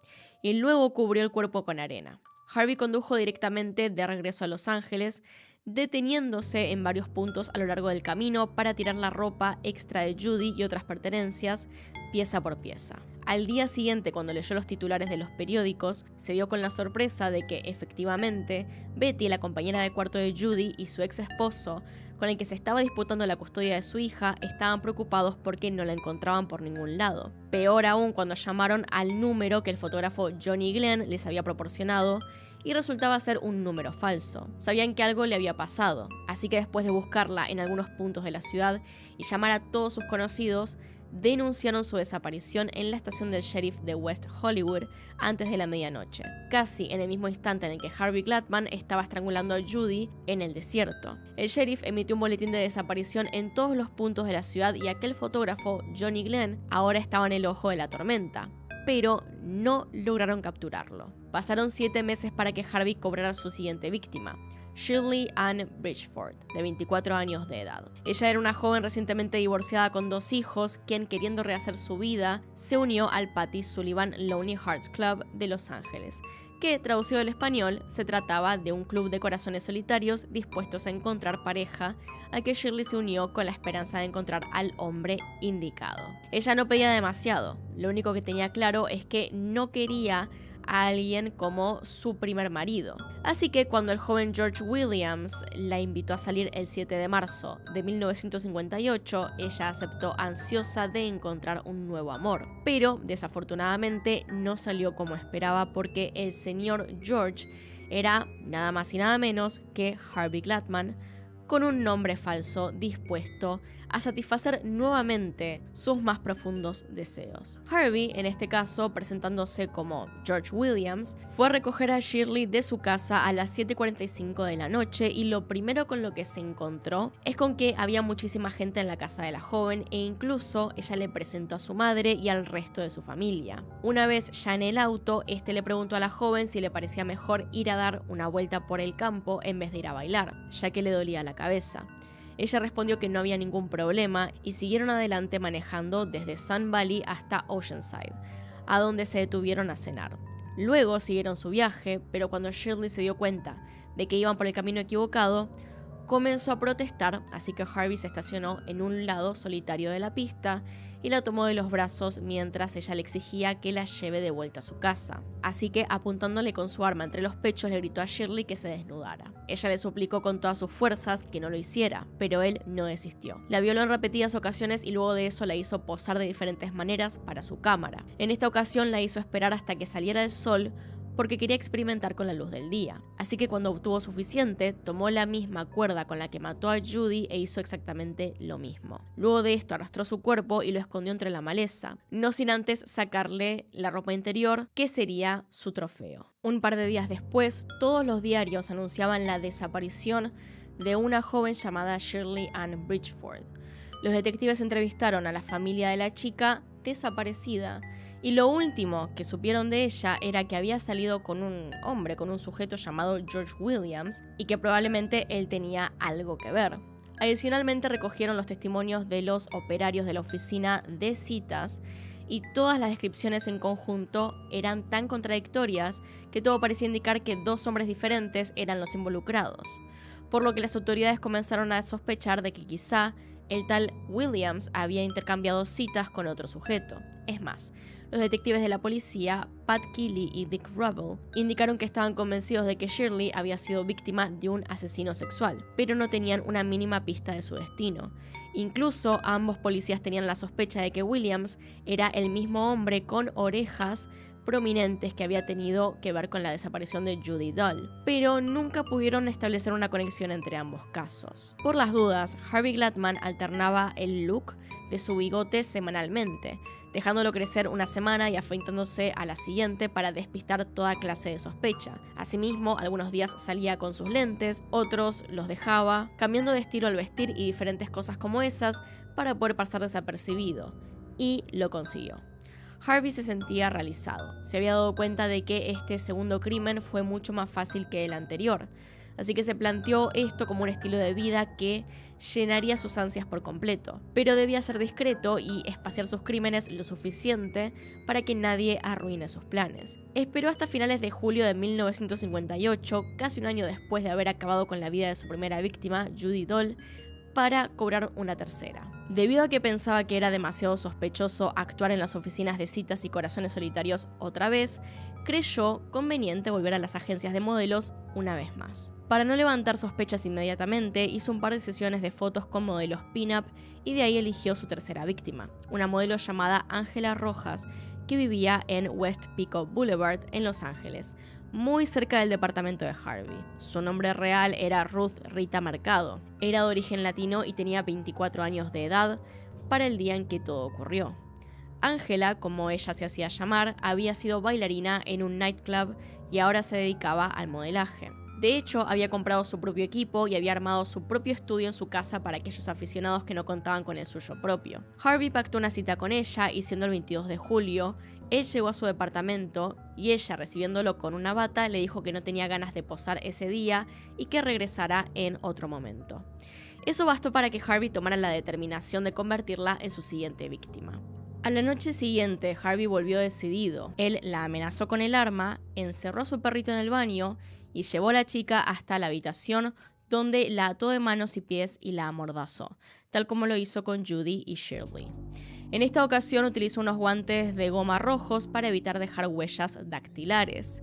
y luego cubrió el cuerpo con arena. Harvey condujo directamente de regreso a Los Ángeles, deteniéndose en varios puntos a lo largo del camino para tirar la ropa extra de Judy y otras pertenencias, pieza por pieza. Al día siguiente, cuando leyó los titulares de los periódicos, se dio con la sorpresa de que, efectivamente, Betty, la compañera de cuarto de Judy, y su ex esposo, con el que se estaba disputando la custodia de su hija, estaban preocupados porque no la encontraban por ningún lado. Peor aún cuando llamaron al número que el fotógrafo Johnny Glenn les había proporcionado y resultaba ser un número falso. Sabían que algo le había pasado, así que después de buscarla en algunos puntos de la ciudad y llamar a todos sus conocidos, denunciaron su desaparición en la estación del sheriff de West Hollywood antes de la medianoche, casi en el mismo instante en el que Harvey Gladman estaba estrangulando a Judy en el desierto. El sheriff emitió un boletín de desaparición en todos los puntos de la ciudad y aquel fotógrafo, Johnny Glenn, ahora estaba en el ojo de la tormenta, pero no lograron capturarlo. Pasaron 7 meses para que Harvey cobrara su siguiente víctima, Shirley Ann Bridgeford, de 24 años de edad. Ella era una joven recientemente divorciada con 2 hijos, quien, queriendo rehacer su vida, se unió al Patty Sullivan Lonely Hearts Club de Los Ángeles, que, traducido al español, se trataba de un club de corazones solitarios dispuestos a encontrar pareja, al que Shirley se unió con la esperanza de encontrar al hombre indicado. Ella no pedía demasiado, lo único que tenía claro es que no quería a alguien como su primer marido. Así que cuando el joven George Williams la invitó a salir el 7 de marzo de 1958, ella aceptó ansiosa de encontrar un nuevo amor. Pero desafortunadamente no salió como esperaba porque el señor George era nada más y nada menos que Harvey Gladman, con un nombre falso dispuesto a satisfacer nuevamente sus más profundos deseos. Harvey, en este caso presentándose como George Williams, fue a recoger a Shirley de su casa a las 7:45 de la noche y lo primero con lo que se encontró es con que había muchísima gente en la casa de la joven e incluso ella le presentó a su madre y al resto de su familia. Una vez ya en el auto, este le preguntó a la joven si le parecía mejor ir a dar una vuelta por el campo en vez de ir a bailar, ya que le dolía la cabeza. Ella respondió que no había ningún problema y siguieron adelante manejando desde Sun Valley hasta Oceanside, a donde se detuvieron a cenar. Luego siguieron su viaje, pero cuando Shirley se dio cuenta de que iban por el camino equivocado, comenzó a protestar, así que Harvey se estacionó en un lado solitario de la pista y la tomó de los brazos mientras ella le exigía que la lleve de vuelta a su casa. Así que, apuntándole con su arma entre los pechos, le gritó a Shirley que se desnudara. Ella le suplicó con todas sus fuerzas que no lo hiciera, pero él no desistió. La violó en repetidas ocasiones y luego de eso la hizo posar de diferentes maneras para su cámara. En esta ocasión la hizo esperar hasta que saliera el sol, porque quería experimentar con la luz del día. Así que cuando obtuvo suficiente, tomó la misma cuerda con la que mató a Judy e hizo exactamente lo mismo. Luego de esto arrastró su cuerpo y lo escondió entre la maleza, no sin antes sacarle la ropa interior, que sería su trofeo. Un par de días después, todos los diarios anunciaban la desaparición de una joven llamada Shirley Ann Bridgeford. Los detectives entrevistaron a la familia de la chica desaparecida, y lo último que supieron de ella era que había salido con un hombre, con un sujeto llamado George Williams, y que probablemente él tenía algo que ver. Adicionalmente recogieron los testimonios de los operarios de la oficina de citas, y todas las descripciones en conjunto eran tan contradictorias que todo parecía indicar que dos hombres diferentes eran los involucrados, por lo que las autoridades comenzaron a sospechar de que quizá el tal Williams había intercambiado citas con otro sujeto. Es más, los detectives de la policía, Pat Keeley y Dick Rubble, indicaron que estaban convencidos de que Shirley había sido víctima de un asesino sexual, pero no tenían una mínima pista de su destino. Incluso ambos policías tenían la sospecha de que Williams era el mismo hombre con orejas prominentes que había tenido que ver con la desaparición de Judy Doll, pero nunca pudieron establecer una conexión entre ambos casos. Por las dudas, Harvey Gladman alternaba el look de su bigote semanalmente, dejándolo crecer una semana y afeitándose a la siguiente para despistar toda clase de sospecha. Asimismo, algunos días salía con sus lentes, otros los dejaba, cambiando de estilo al vestir y diferentes cosas como esas para poder pasar desapercibido, y lo consiguió. Harvey se sentía realizado. Se había dado cuenta de que este segundo crimen fue mucho más fácil que el anterior, así que se planteó esto como un estilo de vida que llenaría sus ansias por completo, pero debía ser discreto y espaciar sus crímenes lo suficiente para que nadie arruine sus planes. Esperó hasta finales de julio de 1958, casi un año después de haber acabado con la vida de su primera víctima, Judy Doll, para cobrar una tercera. Debido a que pensaba que era demasiado sospechoso actuar en las oficinas de citas y corazones solitarios otra vez, creyó conveniente volver a las agencias de modelos una vez más. Para no levantar sospechas inmediatamente, hizo un par de sesiones de fotos con modelos pin-up y de ahí eligió su tercera víctima, una modelo llamada Ángela Rojas, que vivía en West Pico Boulevard en Los Ángeles, muy cerca del departamento de Harvey. Su nombre real era Ruth Rita Mercado. Era de origen latino y tenía 24 años de edad para el día en que todo ocurrió. Ángela, como ella se hacía llamar, había sido bailarina en un nightclub y ahora se dedicaba al modelaje. De hecho, había comprado su propio equipo y había armado su propio estudio en su casa para aquellos aficionados que no contaban con el suyo propio. Harvey pactó una cita con ella y siendo el 22 de julio, él llegó a su departamento y ella, recibiéndolo con una bata, le dijo que no tenía ganas de posar ese día y que regresara en otro momento. Eso bastó para que Harvey tomara la determinación de convertirla en su siguiente víctima. A la noche siguiente, Harvey volvió decidido. Él la amenazó con el arma, encerró a su perrito en el baño y llevó a la chica hasta la habitación, donde la ató de manos y pies y la amordazó, tal como lo hizo con Judy y Shirley. En esta ocasión utilizó unos guantes de goma rojos para evitar dejar huellas dactilares.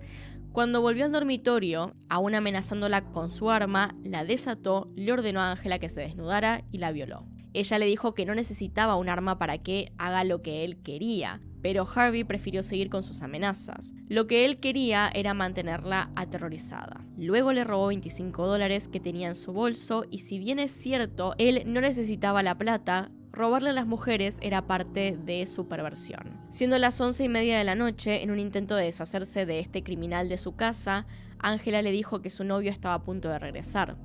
Cuando volvió al dormitorio, aún amenazándola con su arma, la desató, le ordenó a Angela que se desnudara y la violó. Ella le dijo que no necesitaba un arma para que haga lo que él quería, pero Harvey prefirió seguir con sus amenazas. Lo que él quería era mantenerla aterrorizada. Luego le robó $25 que tenía en su bolso y, si bien es cierto, él no necesitaba la plata, robarle a las mujeres era parte de su perversión. Siendo las 11:30 de la noche, en un intento de deshacerse de este criminal de su casa, Angela le dijo que su novio estaba a punto de regresar.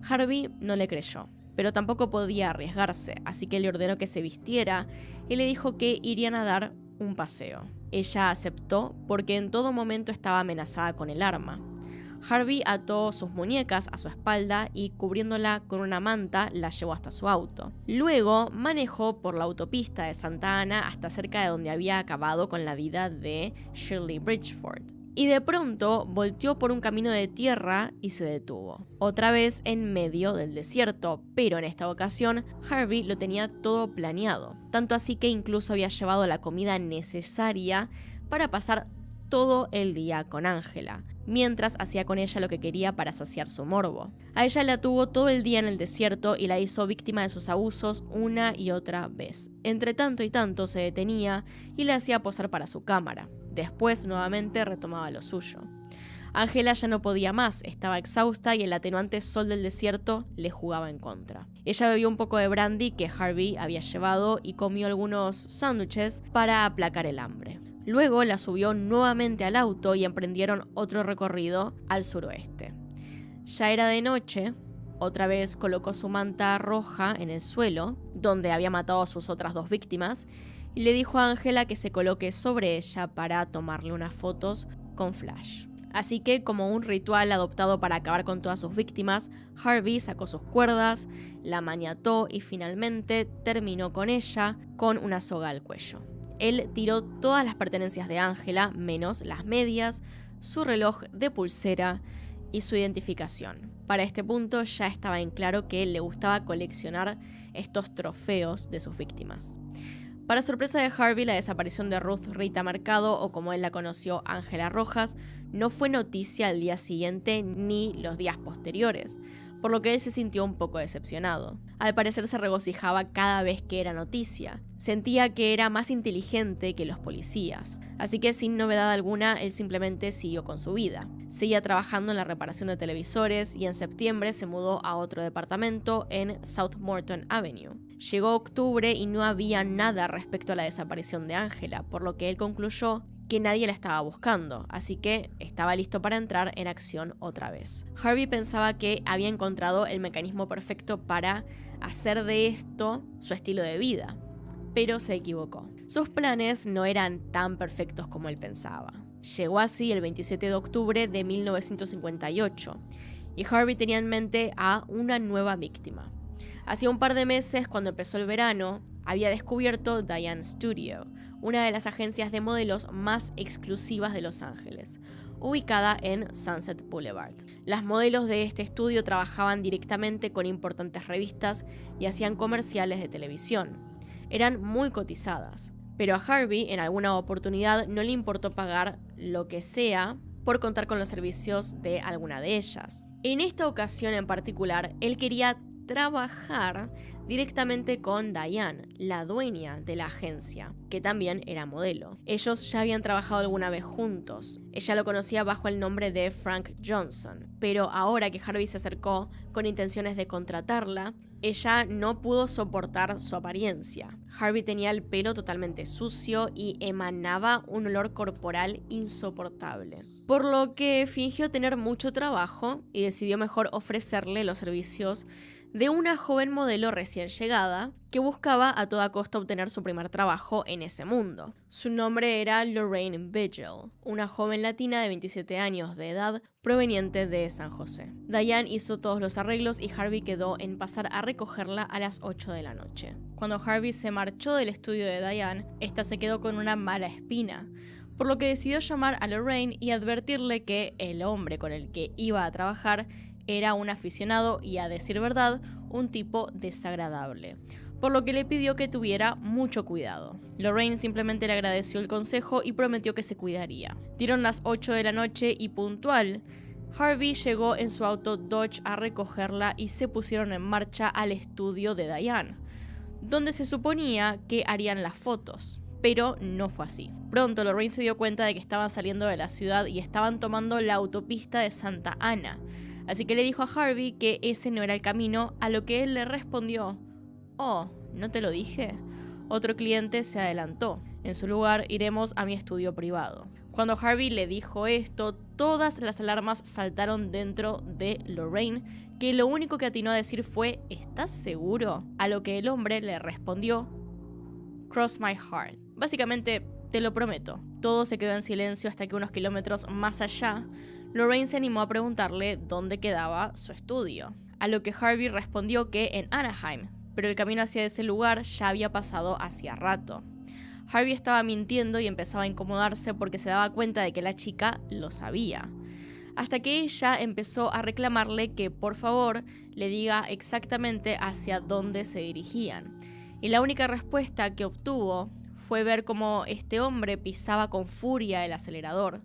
Harvey no le creyó, pero tampoco podía arriesgarse, así que le ordenó que se vistiera y le dijo que irían a dar un paseo. Ella aceptó porque en todo momento estaba amenazada con el arma. Harvey ató sus muñecas a su espalda y, cubriéndola con una manta, la llevó hasta su auto. Luego manejó por la autopista de Santa Ana hasta cerca de donde había acabado con la vida de Shirley Bridgeford. Y de pronto volteó por un camino de tierra y se detuvo, otra vez en medio del desierto, pero en esta ocasión Harvey lo tenía todo planeado, tanto así que incluso había llevado la comida necesaria para pasar todo el día con Angela, mientras hacía con ella lo que quería para saciar su morbo. A ella la tuvo todo el día en el desierto y la hizo víctima de sus abusos una y otra vez. Entre tanto y tanto se detenía y le hacía posar para su cámara. Después nuevamente retomaba lo suyo. Angela ya no podía más, estaba exhausta y el atenuante sol del desierto le jugaba en contra. Ella bebió un poco de brandy que Harvey había llevado y comió algunos sándwiches para aplacar el hambre. Luego la subió nuevamente al auto y emprendieron otro recorrido al suroeste. Ya era de noche. Otra vez colocó su manta roja en el suelo, donde había matado a sus otras 2 víctimas, y le dijo a Angela que se coloque sobre ella para tomarle unas fotos con flash. Así que, como un ritual adoptado para acabar con todas sus víctimas, Harvey sacó sus cuerdas, la maniató y finalmente terminó con ella con una soga al cuello. Él tiró todas las pertenencias de Angela, menos las medias, su reloj de pulsera y su identificación. Para este punto ya estaba en claro que le gustaba coleccionar estos trofeos de sus víctimas. Para sorpresa de Harvey, la desaparición de Ruth Rita Mercado, o como él la conoció, Ángela Rojas, no fue noticia al día siguiente ni los días posteriores, por lo que él se sintió un poco decepcionado. Al parecer se regocijaba cada vez que era noticia. Sentía que era más inteligente que los policías. Así que, sin novedad alguna, él simplemente siguió con su vida. Seguía trabajando en la reparación de televisores y en septiembre se mudó a otro departamento en South Morton Avenue. Llegó octubre y no había nada respecto a la desaparición de Angela, por lo que él concluyó que nadie la estaba buscando, así que estaba listo para entrar en acción otra vez. Harvey pensaba que había encontrado el mecanismo perfecto para hacer de esto su estilo de vida, pero se equivocó. Sus planes no eran tan perfectos como él pensaba. Llegó así el 27 de octubre de 1958, y Harvey tenía en mente a una nueva víctima. Hacía un par de meses, cuando empezó el verano, había descubierto Diane Studio, una de las agencias de modelos más exclusivas de Los Ángeles, ubicada en Sunset Boulevard. Las modelos de este estudio trabajaban directamente con importantes revistas y hacían comerciales de televisión. Eran muy cotizadas, pero a Harvey en alguna oportunidad no le importó pagar lo que sea por contar con los servicios de alguna de ellas. En esta ocasión en particular, él quería trabajar directamente con Diane, la dueña de la agencia, que también era modelo. Ellos ya habían trabajado alguna vez juntos. Ella lo conocía bajo el nombre de Frank Johnson, pero ahora que Harvey se acercó con intenciones de contratarla, ella no pudo soportar su apariencia. Harvey tenía el pelo totalmente sucio y emanaba un olor corporal insoportable, por lo que fingió tener mucho trabajo y decidió mejor ofrecerle los servicios de una joven modelo recién llegada que buscaba a toda costa obtener su primer trabajo en ese mundo. Su nombre era Lorraine Vigil, una joven latina de 27 años de edad proveniente de San José. Diane hizo todos los arreglos y Harvey quedó en pasar a recogerla a las 8 de la noche. Cuando Harvey se marchó del estudio de Diane, esta se quedó con una mala espina, por lo que decidió llamar a Lorraine y advertirle que el hombre con el que iba a trabajar era un aficionado y, a decir verdad, un tipo desagradable, por lo que le pidió que tuviera mucho cuidado. Lorraine simplemente le agradeció el consejo y prometió que se cuidaría. Dieron las 8 de la noche y puntual, Harvey llegó en su auto Dodge a recogerla y se pusieron en marcha al estudio de Diane, donde se suponía que harían las fotos, pero no fue así. Pronto Lorraine se dio cuenta de que estaban saliendo de la ciudad y estaban tomando la autopista de Santa Ana, así que le dijo a Harvey que ese no era el camino, a lo que él le respondió: «Oh, ¿no te lo dije?». Otro cliente se adelantó. En su lugar, iremos a mi estudio privado. Cuando Harvey le dijo esto, todas las alarmas saltaron dentro de Lorraine, que lo único que atinó a decir fue: «¿Estás seguro?». A lo que el hombre le respondió: «Cross my heart». Básicamente, te lo prometo. Todo se quedó en silencio hasta que unos kilómetros más allá, Lorraine se animó a preguntarle dónde quedaba su estudio, a lo que Harvey respondió que en Anaheim, pero el camino hacia ese lugar ya había pasado hacía rato. Harvey estaba mintiendo y empezaba a incomodarse porque se daba cuenta de que la chica lo sabía, hasta que ella empezó a reclamarle que por favor le diga exactamente hacia dónde se dirigían, y la única respuesta que obtuvo fue ver cómo este hombre pisaba con furia el acelerador,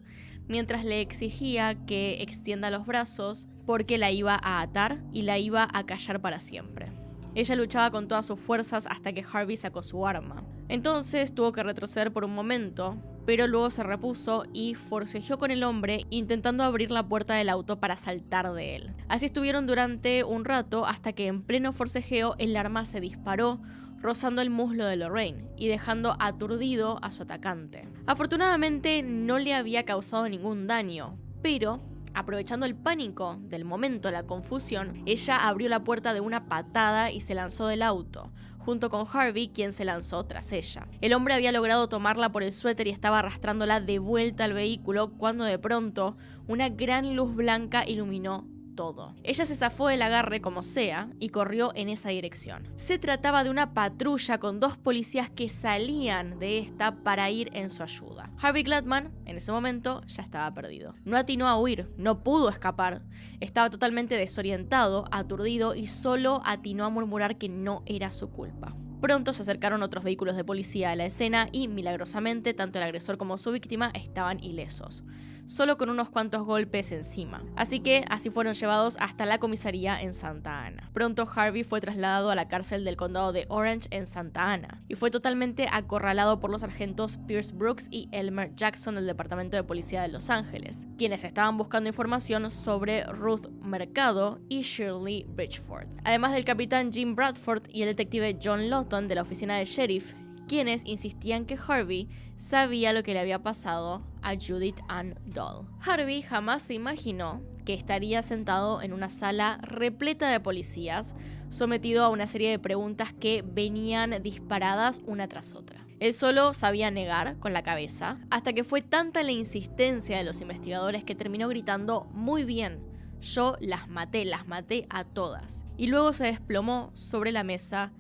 mientras le exigía que extienda los brazos porque la iba a atar y la iba a callar para siempre. Ella luchaba con todas sus fuerzas hasta que Harvey sacó su arma. Entonces tuvo que retroceder por un momento, pero luego se repuso y forcejeó con el hombre intentando abrir la puerta del auto para saltar de él. Así estuvieron durante un rato hasta que en pleno forcejeo el arma se disparó, rozando el muslo de Lorraine y dejando aturdido a su atacante. Afortunadamente no le había causado ningún daño, pero aprovechando el pánico del momento, la confusión, ella abrió la puerta de una patada y se lanzó del auto, junto con Harvey, quien se lanzó tras ella. El hombre había logrado tomarla por el suéter y estaba arrastrándola de vuelta al vehículo cuando de pronto una gran luz blanca iluminó todo. Ella se zafó del agarre como sea y corrió en esa dirección. Se trataba de una patrulla con 2 policías que salían de esta para ir en su ayuda. Harvey Gladman, en ese momento, ya estaba perdido. No atinó a huir, no pudo escapar. Estaba totalmente desorientado, aturdido y solo atinó a murmurar que no era su culpa. Pronto se acercaron otros vehículos de policía a la escena y, milagrosamente, tanto el agresor como su víctima estaban ilesos, solo con unos cuantos golpes encima. Así que así fueron llevados hasta la comisaría en Santa Ana. Pronto Harvey fue trasladado a la cárcel del condado de Orange en Santa Ana y fue totalmente acorralado por los sargentos Pierce Brooks y Elmer Jackson del Departamento de Policía de Los Ángeles, quienes estaban buscando información sobre Ruth Mercado y Shirley Bridgeford, además del capitán Jim Bradford y el detective John Lawton de la oficina del sheriff, quienes insistían que Harvey sabía lo que le había pasado a Judith Ann Doll. Harvey jamás se imaginó que estaría sentado en una sala repleta de policías, sometido a una serie de preguntas que venían disparadas una tras otra. Él solo sabía negar con la cabeza, hasta que fue tanta la insistencia de los investigadores que terminó gritando: «Muy bien, yo las maté a todas». Y luego se desplomó sobre la mesa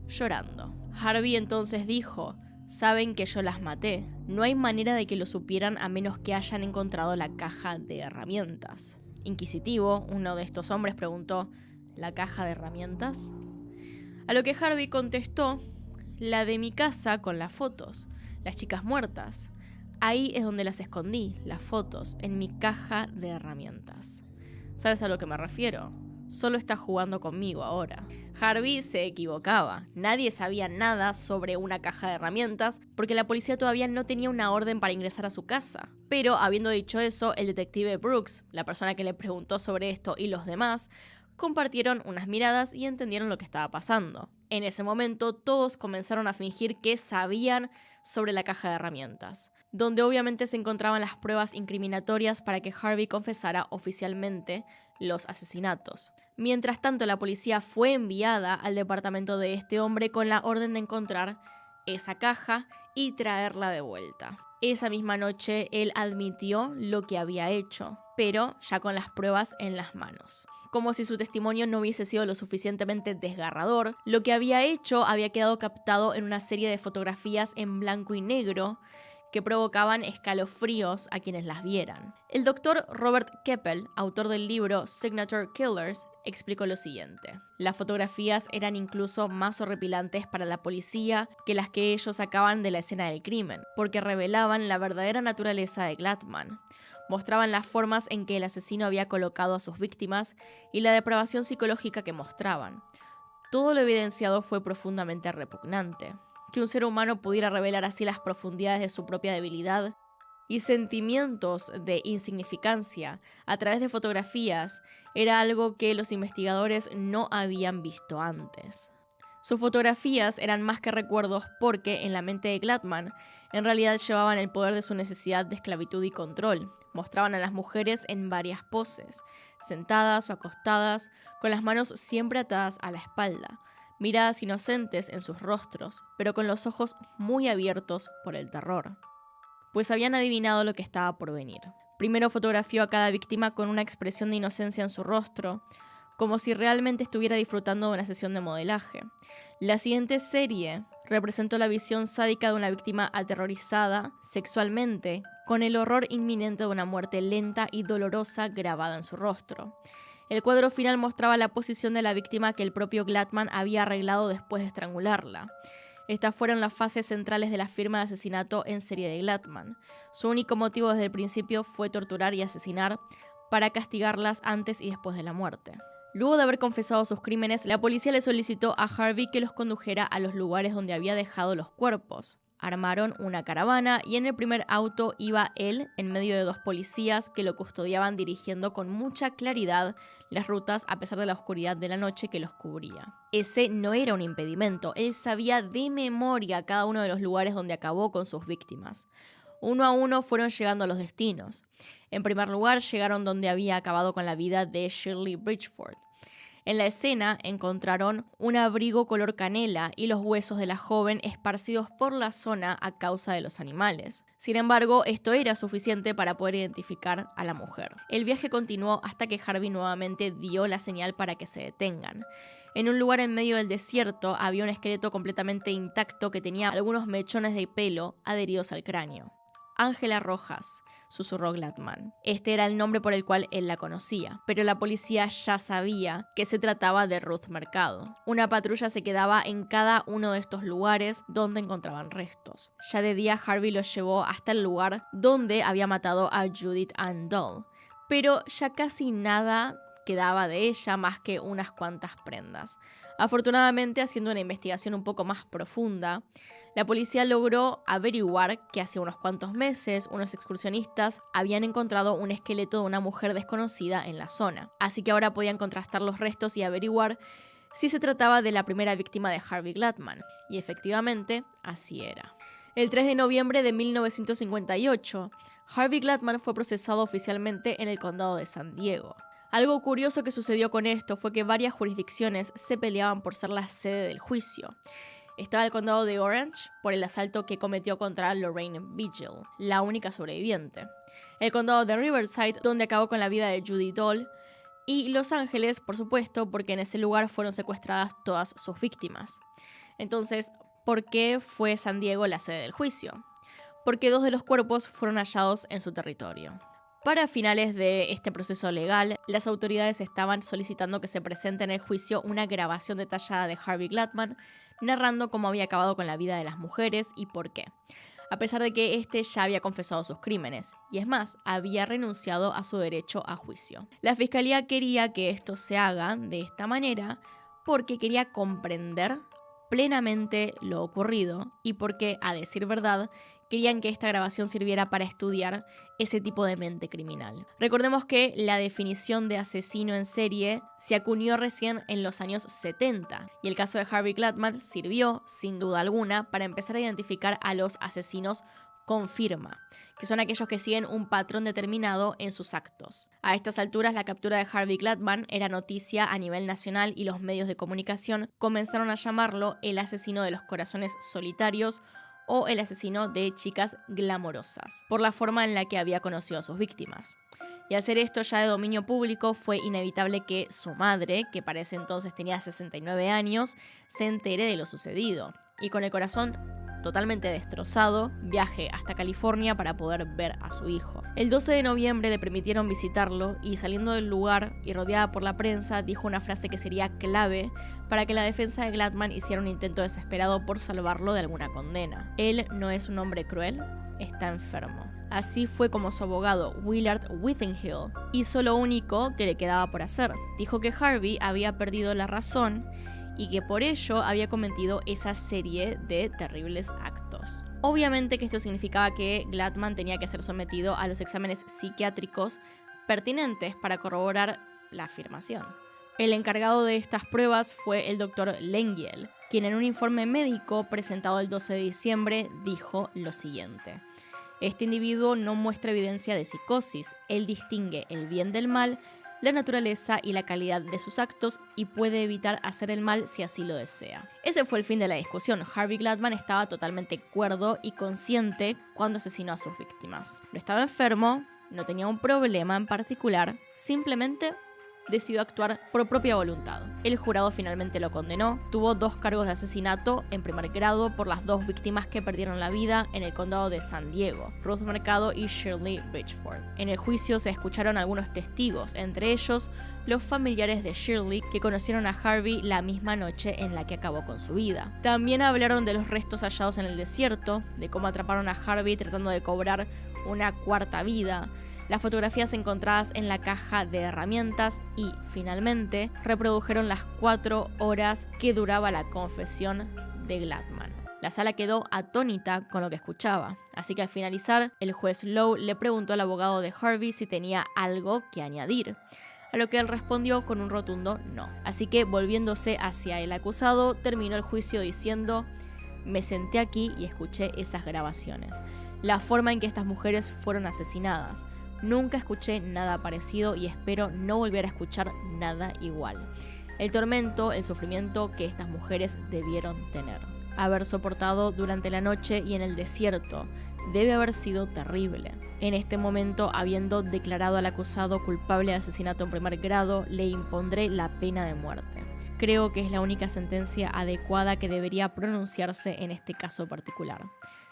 llorando. Harvey entonces dijo: «Saben que yo las maté. No hay manera de que lo supieran a menos que hayan encontrado la caja de herramientas». Inquisitivo, uno de estos hombres preguntó: «¿La caja de herramientas?». A lo que Harvey contestó: «La de mi casa con las fotos, las chicas muertas. Ahí es donde las escondí, las fotos, en mi caja de herramientas». ¿Sabes a lo que me refiero? Solo está jugando conmigo ahora. Harvey se equivocaba. Nadie sabía nada sobre una caja de herramientas porque la policía todavía no tenía una orden para ingresar a su casa. Pero, habiendo dicho eso, el detective Brooks, la persona que le preguntó sobre esto, y los demás, compartieron unas miradas y entendieron lo que estaba pasando. En ese momento, todos comenzaron a fingir que sabían sobre la caja de herramientas, donde obviamente se encontraban las pruebas incriminatorias para que Harvey confesara oficialmente los asesinatos. Mientras tanto, la policía fue enviada al departamento de este hombre con la orden de encontrar esa caja y traerla de vuelta. Esa misma noche, él admitió lo que había hecho, pero ya con las pruebas en las manos. Como si su testimonio no hubiese sido lo suficientemente desgarrador, lo que había hecho había quedado captado en una serie de fotografías en blanco y negro que provocaban escalofríos a quienes las vieran. El doctor Robert Keppel, autor del libro Signature Killers, explicó lo siguiente. Las fotografías eran incluso más horripilantes para la policía que las que ellos sacaban de la escena del crimen, porque revelaban la verdadera naturaleza de Gladman. Mostraban las formas en que el asesino había colocado a sus víctimas y la depravación psicológica que mostraban. Todo lo evidenciado fue profundamente repugnante. Que un ser humano pudiera revelar así las profundidades de su propia debilidad y sentimientos de insignificancia a través de fotografías era algo que los investigadores no habían visto antes. Sus fotografías eran más que recuerdos porque, en la mente de Gladman, en realidad llevaban el poder de su necesidad de esclavitud y control. Mostraban a las mujeres en varias poses, sentadas o acostadas, con las manos siempre atadas a la espalda, miradas inocentes en sus rostros, pero con los ojos muy abiertos por el terror. Pues habían adivinado lo que estaba por venir. Primero fotografió a cada víctima con una expresión de inocencia en su rostro, como si realmente estuviera disfrutando de una sesión de modelaje. La siguiente serie representó la visión sádica de una víctima aterrorizada sexualmente, con el horror inminente de una muerte lenta y dolorosa grabada en su rostro. El cuadro final mostraba la posición de la víctima que el propio Gladman había arreglado después de estrangularla. Estas fueron las fases centrales de la firma de asesinato en serie de Gladman. Su único motivo desde el principio fue torturar y asesinar para castigarlas antes y después de la muerte. Luego de haber confesado sus crímenes, la policía le solicitó a Harvey que los condujera a los lugares donde había dejado los cuerpos. Armaron una caravana y en el primer auto iba él en medio de dos policías que lo custodiaban dirigiendo con mucha claridad las rutas a pesar de la oscuridad de la noche que los cubría. Ese no era un impedimento, él sabía de memoria cada uno de los lugares donde acabó con sus víctimas. Uno a uno fueron llegando a los destinos. En primer lugar, llegaron donde había acabado con la vida de Shirley Bridgeford. En la escena encontraron un abrigo color canela y los huesos de la joven esparcidos por la zona a causa de los animales. Sin embargo, esto era suficiente para poder identificar a la mujer. El viaje continuó hasta que Harvey nuevamente dio la señal para que se detengan. En un lugar en medio del desierto había un esqueleto completamente intacto que tenía algunos mechones de pelo adheridos al cráneo. Ángela Rojas, susurró Gladman. Este era el nombre por el cual él la conocía, pero la policía ya sabía que se trataba de Ruth Mercado. Una patrulla se quedaba en cada uno de estos lugares donde encontraban restos. Ya de día Harvey los llevó hasta el lugar donde había matado a Judith Ann Doll, pero ya casi nada quedaba de ella más que unas cuantas prendas. Afortunadamente, haciendo una investigación un poco más profunda, la policía logró averiguar que hace unos cuantos meses unos excursionistas habían encontrado un esqueleto de una mujer desconocida en la zona. Así que ahora podían contrastar los restos y averiguar si se trataba de la primera víctima de Harvey Gladman. Y efectivamente, así era. El 3 de noviembre de 1958, Harvey Gladman fue procesado oficialmente en el condado de San Diego. Algo curioso que sucedió con esto fue que varias jurisdicciones se peleaban por ser la sede del juicio. Estaba el condado de Orange por el asalto que cometió contra Lorraine Vigil, la única sobreviviente. El condado de Riverside, donde acabó con la vida de Judy Doll. Y Los Ángeles, por supuesto, porque en ese lugar fueron secuestradas todas sus víctimas. Entonces, ¿por qué fue San Diego la sede del juicio? Porque 2 de los cuerpos fueron hallados en su territorio. Para finales de este proceso legal, las autoridades estaban solicitando que se presente en el juicio una grabación detallada de Harvey Gladman, narrando cómo había acabado con la vida de las mujeres y por qué, a pesar de que este ya había confesado sus crímenes, y es más, había renunciado a su derecho a juicio. La fiscalía quería que esto se haga de esta manera porque quería comprender plenamente lo ocurrido y porque, a decir verdad, querían que esta grabación sirviera para estudiar ese tipo de mente criminal. Recordemos que la definición de asesino en serie se acuñó recién en los años 70 y el caso de Harvey Gladman sirvió, sin duda alguna, para empezar a identificar a los asesinos confirma, que son aquellos que siguen un patrón determinado en sus actos. A estas alturas, la captura de Harvey Gladman era noticia a nivel nacional y los medios de comunicación comenzaron a llamarlo el asesino de los corazones solitarios o el asesino de chicas glamorosas, por la forma en la que había conocido a sus víctimas. Y al ser esto ya de dominio público, fue inevitable que su madre, que para ese entonces tenía 69 años, se entere de lo sucedido, y con el corazón totalmente destrozado, viaje hasta California para poder ver a su hijo. El 12 de noviembre le permitieron visitarlo y saliendo del lugar y rodeada por la prensa, dijo una frase que sería clave para que la defensa de Gladman hiciera un intento desesperado por salvarlo de alguna condena. Él no es un hombre cruel, está enfermo. Así fue como su abogado, Willard Withenhill, hizo lo único que le quedaba por hacer. Dijo que Harvey había perdido la razón y que por ello había cometido esa serie de terribles actos. Obviamente que esto significaba que Gladman tenía que ser sometido a los exámenes psiquiátricos pertinentes para corroborar la afirmación. El encargado de estas pruebas fue el Dr. Lengyel, quien en un informe médico presentado el 12 de diciembre dijo lo siguiente: este individuo no muestra evidencia de psicosis, él distingue el bien del mal, la naturaleza y la calidad de sus actos y puede evitar hacer el mal si así lo desea. Ese fue el fin de la discusión. Harvey Gladman estaba totalmente cuerdo y consciente cuando asesinó a sus víctimas. No estaba enfermo, no tenía un problema en particular, simplemente decidió actuar por propia voluntad. El jurado finalmente lo condenó. Tuvo 2 cargos de asesinato en primer grado por las 2 víctimas que perdieron la vida en el condado de San Diego, Ruth Mercado y Shirley Richford. En el juicio se escucharon algunos testigos, entre ellos los familiares de Shirley, que conocieron a Harvey la misma noche en la que acabó con su vida. También hablaron de los restos hallados en el desierto, de cómo atraparon a Harvey tratando de cobrar una cuarta vida, las fotografías encontradas en la caja de herramientas y, finalmente, reprodujeron las 4 horas que duraba la confesión de Gladman. La sala quedó atónita con lo que escuchaba, así que al finalizar, el juez Lowe le preguntó al abogado de Harvey si tenía algo que añadir, a lo que él respondió con un rotundo no. Así que, volviéndose hacia el acusado, terminó el juicio diciendo: me senté aquí y escuché esas grabaciones, la forma en que estas mujeres fueron asesinadas. Nunca escuché nada parecido y espero no volver a escuchar nada igual. El tormento, el sufrimiento que estas mujeres debieron tener. Haber soportado durante la noche y en el desierto debe haber sido terrible. En este momento, habiendo declarado al acusado culpable de asesinato en primer grado, le impondré la pena de muerte. Creo que es la única sentencia adecuada que debería pronunciarse en este caso particular.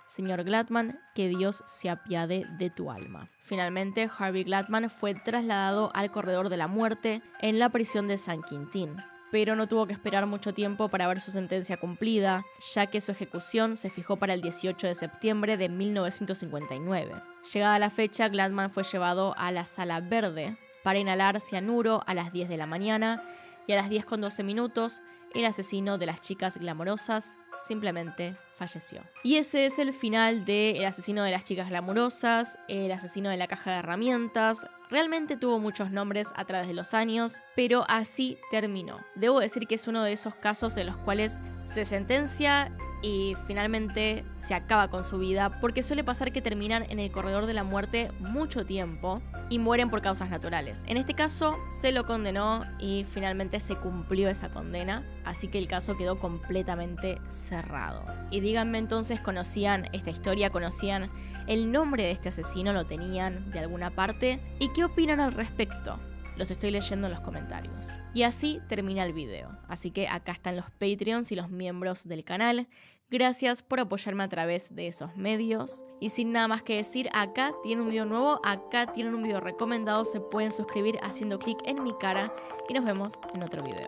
Señor Gladman, que Dios se apiade de tu alma. Finalmente, Harvey Gladman fue trasladado al corredor de la muerte en la prisión de San Quintín, pero no tuvo que esperar mucho tiempo para ver su sentencia cumplida, ya que su ejecución se fijó para el 18 de septiembre de 1959. Llegada la fecha, Gladman fue llevado a la Sala Verde para inhalar cianuro a las 10 de la mañana y a las 10:12 el asesino de las chicas glamorosas simplemente falleció. Y ese es el final de El asesino de las chicas glamorosas, El asesino de la caja de herramientas. Realmente tuvo muchos nombres a través de los años, pero así terminó. Debo decir que es uno de esos casos en los cuales se sentencia y finalmente se acaba con su vida, porque suele pasar que terminan en el corredor de la muerte mucho tiempo y mueren por causas naturales. En este caso se lo condenó y finalmente se cumplió esa condena, así que el caso quedó completamente cerrado. Y díganme entonces, ¿conocían esta historia? ¿Conocían el nombre de este asesino? ¿Lo tenían de alguna parte? ¿Y qué opinan al respecto? Los estoy leyendo en los comentarios. Y así termina el video. Así que acá están los Patreons y los miembros del canal. Gracias por apoyarme a través de esos medios. Y sin nada más que decir, acá tienen un video nuevo, acá tienen un video recomendado. Se pueden suscribir haciendo clic en mi cara. Y nos vemos en otro video.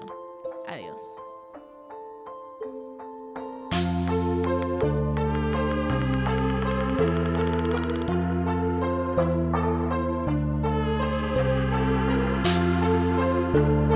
Adiós. Thank you.